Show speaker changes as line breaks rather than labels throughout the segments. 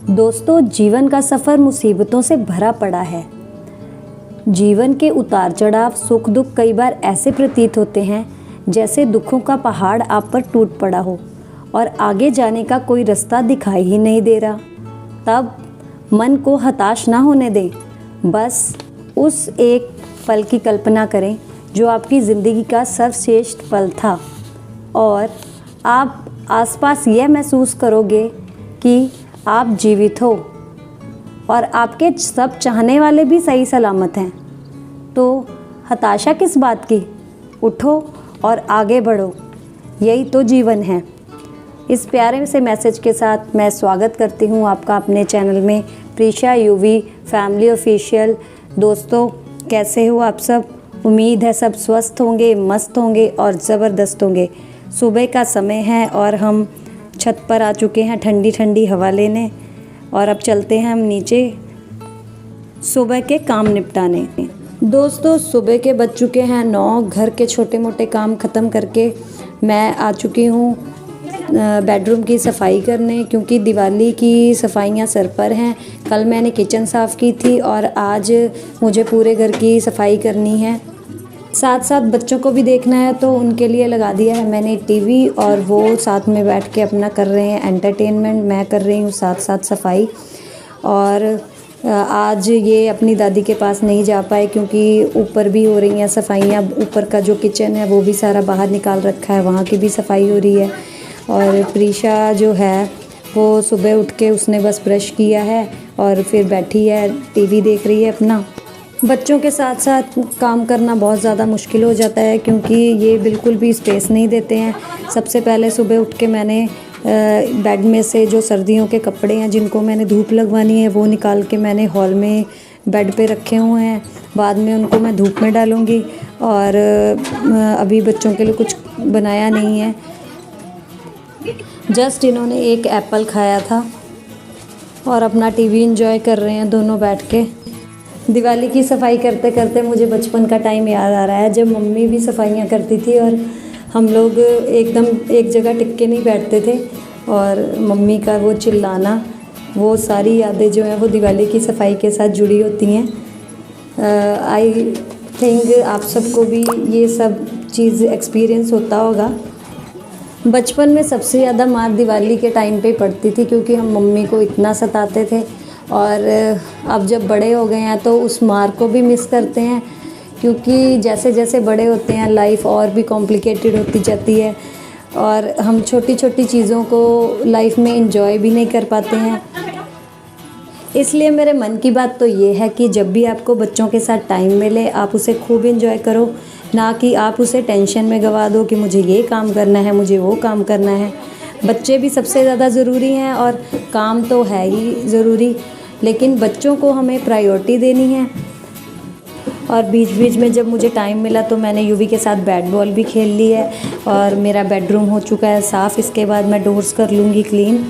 दोस्तों, जीवन का सफ़र मुसीबतों से भरा पड़ा है। जीवन के उतार चढ़ाव, सुख दुख कई बार ऐसे प्रतीत होते हैं जैसे दुखों का पहाड़ आप पर टूट पड़ा हो और आगे जाने का कोई रास्ता दिखाई ही नहीं दे रहा। तब मन को हताश ना होने दें, बस उस एक पल की कल्पना करें जो आपकी ज़िंदगी का सर्वश्रेष्ठ पल था और आप आसपास यह महसूस करोगे कि आप जीवित हो और आपके सब चाहने वाले भी सही सलामत हैं। तो हताशा किस बात की? उठो और आगे बढ़ो, यही तो जीवन है। इस प्यारे से मैसेज के साथ मैं स्वागत करती हूँ आपका अपने चैनल में, प्रीशा यूवी फैमिली ऑफिशियल। दोस्तों, कैसे हो आप सब? उम्मीद है सब स्वस्थ होंगे, मस्त होंगे और ज़बरदस्त होंगे। सुबह का समय है और हम छत पर आ चुके हैं ठंडी ठंडी हवा लेने और अब चलते हैं हम नीचे सुबह के काम निपटाने। दोस्तों, सुबह के बज चुके हैं 9। घर के छोटे मोटे काम ख़त्म करके मैं आ चुकी हूँ बेडरूम की सफाई करने, क्योंकि दिवाली की सफाइयाँ सर पर हैं। कल मैंने किचन साफ़ की थी और आज मुझे पूरे घर की सफाई करनी है। साथ साथ बच्चों को भी देखना है, तो उनके लिए लगा दिया है मैंने टीवी और वो साथ में बैठ के अपना कर रहे हैं एंटरटेनमेंट। मैं कर रही हूँ साथ साथ सफाई। और आज ये अपनी दादी के पास नहीं जा पाए क्योंकि ऊपर भी हो रही हैं सफाइयाँ। ऊपर का जो किचन है वो भी सारा बाहर निकाल रखा है, वहाँ की भी सफाई हो रही है। और प्रीशा जो है वो सुबह उठ के उसने बस ब्रश किया है और फिर बैठी है, टीवी देख रही है अपना। बच्चों के साथ साथ काम करना बहुत ज़्यादा मुश्किल हो जाता है क्योंकि ये बिल्कुल भी स्पेस नहीं देते हैं। सबसे पहले सुबह उठ के मैंने बेड में से जो सर्दियों के कपड़े हैं जिनको मैंने धूप लगवानी है वो निकाल के मैंने हॉल में बेड पे रखे हुए हैं। बाद में उनको मैं धूप में डालूँगी और अभी बच्चों के लिए कुछ बनाया नहीं है। जस्ट इन्होंने एक एप्पल खाया था और अपना टीवी एंजॉय कर रहे हैं दोनों बैठ के। दिवाली की सफाई करते करते मुझे बचपन का टाइम याद आ रहा है, जब मम्मी भी सफाइयाँ करती थी और हम लोग एकदम एक जगह टिक के नहीं बैठते थे और मम्मी का वो चिल्लाना, वो सारी यादें जो हैं वो दिवाली की सफाई के साथ जुड़ी होती हैं। आई थिंक आप सबको भी ये सब चीज़ एक्सपीरियंस होता होगा। बचपन में सबसे ज़्यादा मार दिवाली के टाइम पे पड़ती थी क्योंकि हम मम्मी को इतना सताते थे और अब जब बड़े हो गए हैं तो उस मार को भी मिस करते हैं क्योंकि जैसे जैसे बड़े होते हैं लाइफ और भी कॉम्प्लिकेटेड होती जाती है और हम छोटी छोटी चीज़ों को लाइफ में एंजॉय भी नहीं कर पाते हैं। इसलिए मेरे मन की बात तो ये है कि जब भी आपको बच्चों के साथ टाइम मिले आप उसे खूब एंजॉय करो, ना कि आप उसे टेंशन में गवा दो कि मुझे ये काम करना है, मुझे वो काम करना है। बच्चे भी सबसे ज़्यादा ज़रूरी हैं और काम तो है ही ज़रूरी, लेकिन बच्चों को हमें प्रायोरिटी देनी है। और बीच बीच में जब मुझे टाइम मिला तो मैंने यूवी के साथ बैट बॉल भी खेल ली है और मेरा बेडरूम हो चुका है साफ़। इसके बाद मैं डोर्स कर लूँगी क्लीन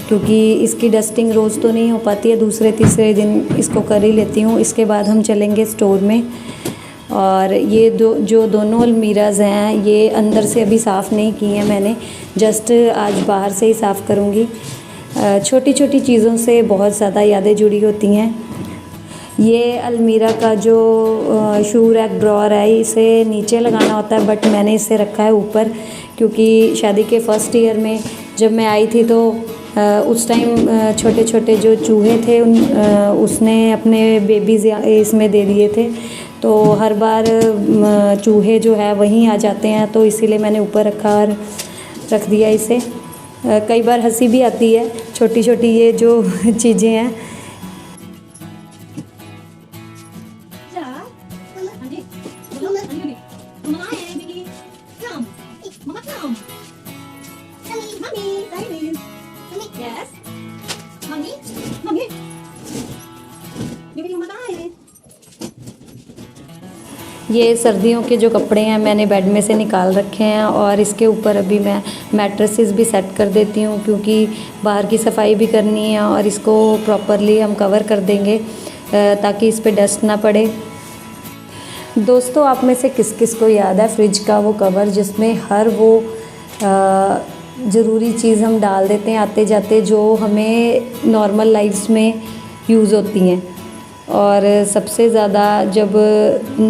क्योंकि इसकी डस्टिंग रोज़ तो नहीं हो पाती है, दूसरे तीसरे दिन इसको कर ही लेती हूँ। इसके बाद हम चलेंगे स्टोर में। और ये जो दोनों अलमीराज़ हैं ये अंदर से अभी साफ़ नहीं की हैं मैंने, जस्ट आज बाहर से ही साफ़ करूँगी। छोटी छोटी चीज़ों से बहुत ज़्यादा यादें जुड़ी होती हैं। ये अलमीरा का जो शू रैक ड्रॉअर है इसे नीचे लगाना होता है, बट मैंने इसे रखा है ऊपर क्योंकि शादी के फर्स्ट ईयर में जब मैं आई थी तो उस टाइम छोटे छोटे जो चूहे थे उसने अपने बेबीज़ इसमें दे दिए थे, तो हर बार चूहे जो है वहीं आ जाते हैं, तो इसीलिए मैंने ऊपर रख दिया इसे। कई बार हंसी भी आती है, छोटी छोटी ये जो चीज़ें हैं। ये सर्दियों के जो कपड़े हैं मैंने बेड में से निकाल रखे हैं और इसके ऊपर अभी मैं मैट्रेसेस भी सेट कर देती हूँ क्योंकि बाहर की सफाई भी करनी है और इसको प्रॉपरली हम कवर कर देंगे ताकि इस पे डस्ट ना पड़े। दोस्तों, आप में से किस किस को याद है फ्रिज का वो कवर जिसमें हर वो ज़रूरी चीज़ हम डाल देते हैं आते जाते, जो हमें नॉर्मल लाइफ्स में यूज़ होती हैं। और सबसे ज़्यादा जब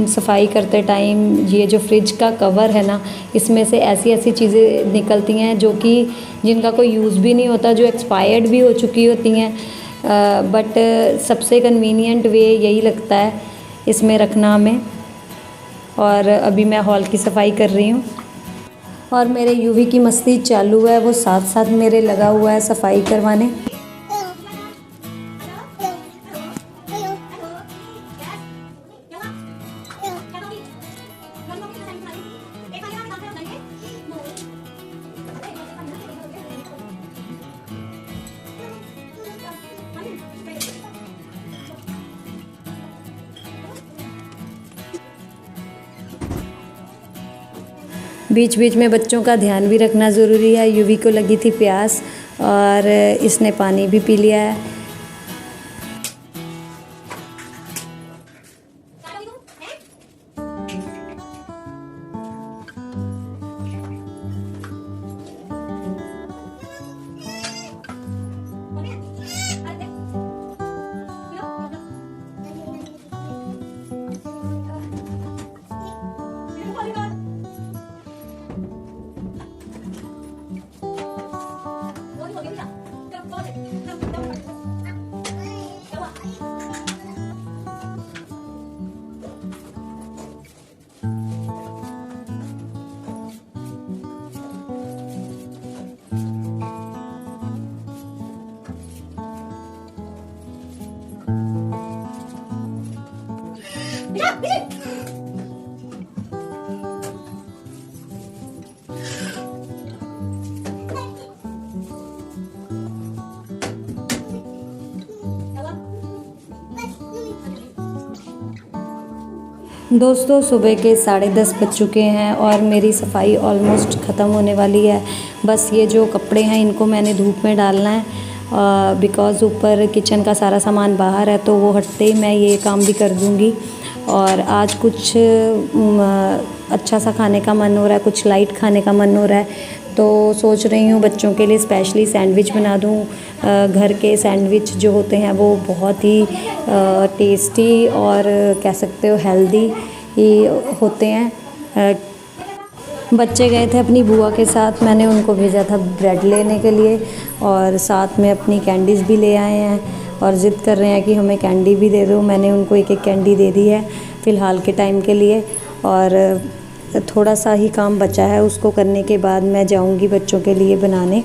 सफाई करते टाइम ये जो फ्रिज का कवर है ना, इसमें से ऐसी ऐसी चीज़ें निकलती हैं जो कि जिनका कोई यूज़ भी नहीं होता, जो एक्सपायर्ड भी हो चुकी होती हैं। बट सबसे कन्वीनियंट वे यही लगता है इसमें रखना हमें। और अभी मैं हॉल की सफाई कर रही हूँ और मेरे यूवी की मस्ती चालू है, वो साथ साथ मेरे लगा हुआ है सफाई करवाने। बीच बीच में बच्चों का ध्यान भी रखना ज़रूरी है। यूवी को लगी थी प्यास और इसने पानी भी पी लिया है। दोस्तों सुबह के 10:30 बज चुके हैं और मेरी सफाई ऑलमोस्ट ख़त्म होने वाली है। बस ये जो कपड़े हैं इनको मैंने धूप में डालना है, बिकॉज़ ऊपर किचन का सारा सामान बाहर है, तो वो हटते ही मैं ये काम भी कर दूँगी। और आज कुछ अच्छा सा खाने का मन हो रहा है, कुछ लाइट खाने का मन हो रहा है, तो सोच रही हूँ बच्चों के लिए स्पेशली सैंडविच बना दूँ। घर के सैंडविच जो होते हैं वो बहुत ही टेस्टी और कह सकते हो हेल्दी ही होते हैं। बच्चे गए थे अपनी बुआ के साथ, मैंने उनको भेजा था ब्रेड लेने के लिए और साथ में अपनी कैंडीज़ भी ले आए हैं और ज़िद कर रहे हैं कि हमें कैंडी भी दे दो। मैंने उनको एक एक कैंडी दे दी है फ़िलहाल के टाइम के लिए, और थोड़ा सा ही काम बचा है, उसको करने के बाद मैं जाऊंगी बच्चों के लिए बनाने।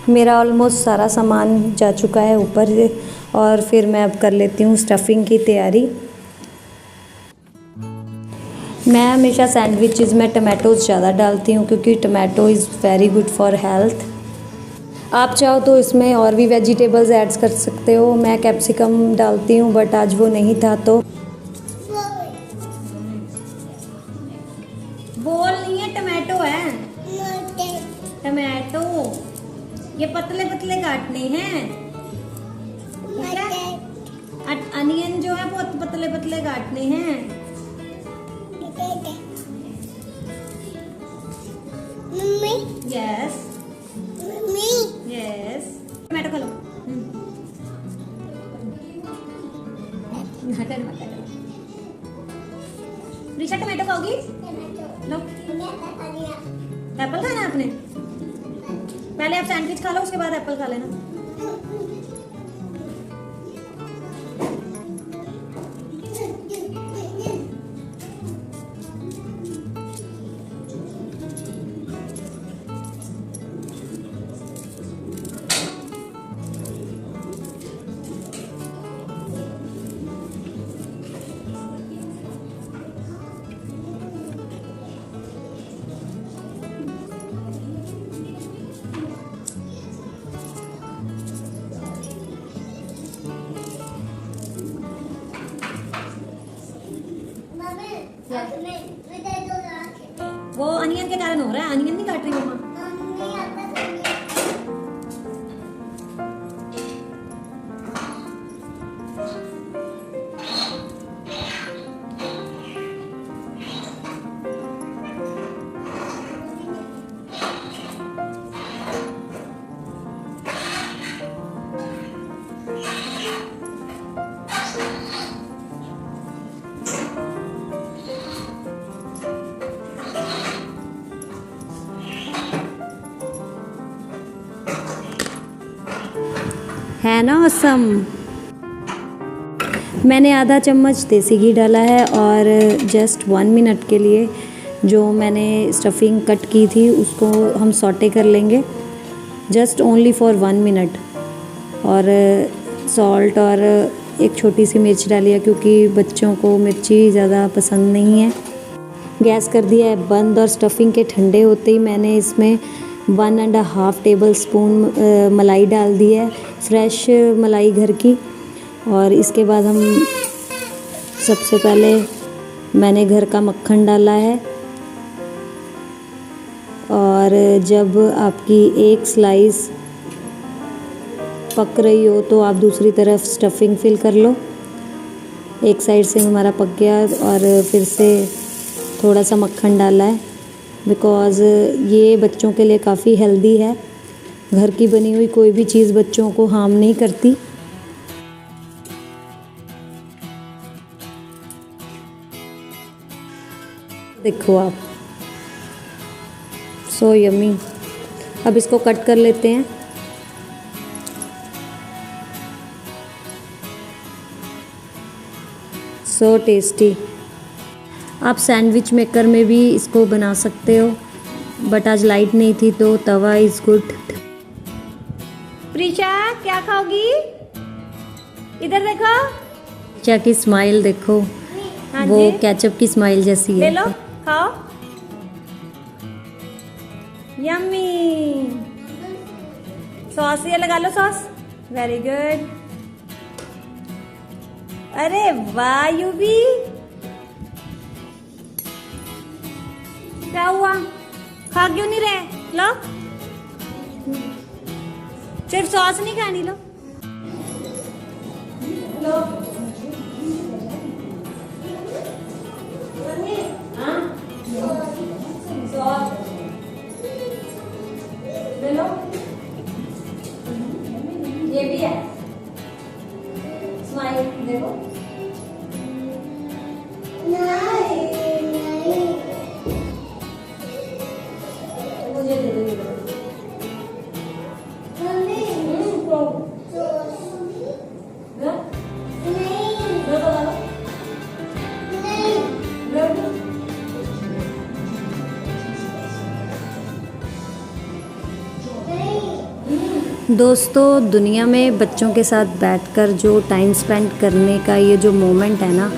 मेरा ऑलमोस्ट सारा सामान जा चुका है ऊपर, और फिर मैं अब कर लेती हूँ स्टफिंग की तैयारी। मैं हमेशा सैंडविचेस में टमाटोज़ ज़्यादा डालती हूँ क्योंकि tomato is very good for health. आप चाहो तो इसमें और भी वेजिटेबल्स ऐड कर सकते हो। मैं कैप्सिकम डालती हूँ बट आज वो नहीं था, तो बोल नहीं है, टमाटो है, टमाटो। ये पतले पतले काटने हैं, अनियन जो है बहुत पतले पतले काटने हैं। Mummy yes, mummy yes, tomato खा लो।
प्रीशा टमाटो खाओगी? लो। एप्पल खाना है आपने? पहले आप सैंडविच खा लो, उसके बाद एप्पल खा लेना। वो अनियन के कारण हो रहा है, अनियन नहीं काट रही मम्मा।
है ना ऑसम। मैंने आधा चम्मच देसी घी डाला है और जस्ट 1 मिनट के लिए जो मैंने स्टफिंग कट की थी उसको हम सॉटे कर लेंगे, जस्ट ओनली फॉर 1 मिनट। और सॉल्ट और एक छोटी सी मिर्च डाली है क्योंकि बच्चों को मिर्ची ज़्यादा पसंद नहीं है। गैस कर दिया है बंद और स्टफिंग के ठंडे होते ही मैंने इसमें 1.5 टेबल स्पून मलाई डाल दी है, फ्रेश मलाई घर की। और इसके बाद हम सबसे पहले मैंने घर का मक्खन डाला है और जब आपकी एक स्लाइस पक रही हो तो आप दूसरी तरफ स्टफिंग फिल कर लो। एक साइड से हमारा पक गया और फिर से थोड़ा सा मक्खन डाला है बिकॉज़ ये बच्चों के लिए काफ़ी हेल्दी है। घर की बनी हुई कोई भी चीज़ बच्चों को हार्म नहीं करती। देखो आप, सो यम्मी। अब इसको कट कर लेते हैं। So tasty. आप सैंडविच मेकर में भी इसको बना सकते हो, बट आज लाइट नहीं थी तो तवा इज़ गुड।
प्रीशा क्या खाओगी? इधर देखो।
प्रीशा की स्माइल देखो,
हाँ
वो
जी।
केचप की स्माइल जैसी
ले
है।
लो, खाओ। यम्मी। सॉस ये लगा लो, सॉस। Very good. अरे वाह यूवी, क्या हुआ? खा क्यों नहीं रहे? लो, सिर्फ सॉस नहीं खानी। लो लो। सॉस ले लो। ये भी है। स्माइल देखो। मुझे दे दो ये।
दोस्तों, दुनिया में बच्चों के साथ बैठकर जो टाइम स्पेंड करने का ये जो मोमेंट है ना,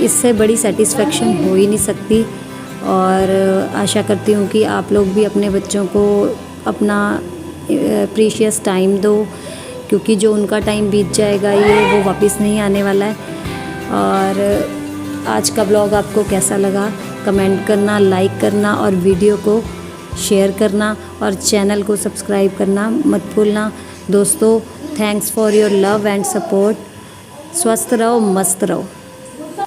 इससे बड़ी सेटिस्फेक्शन हो ही नहीं सकती। और आशा करती हूँ कि आप लोग भी अपने बच्चों को अपना प्रीशियस टाइम दो, क्योंकि जो उनका टाइम बीत जाएगा ये वो वापस नहीं आने वाला है। और आज का ब्लॉग आपको कैसा लगा कमेंट करना, लाइक करना और वीडियो को शेयर करना और चैनल को सब्सक्राइब करना मत भूलना। दोस्तों, thanks for your love and support. स्वस्थ रहो, मस्त रहो।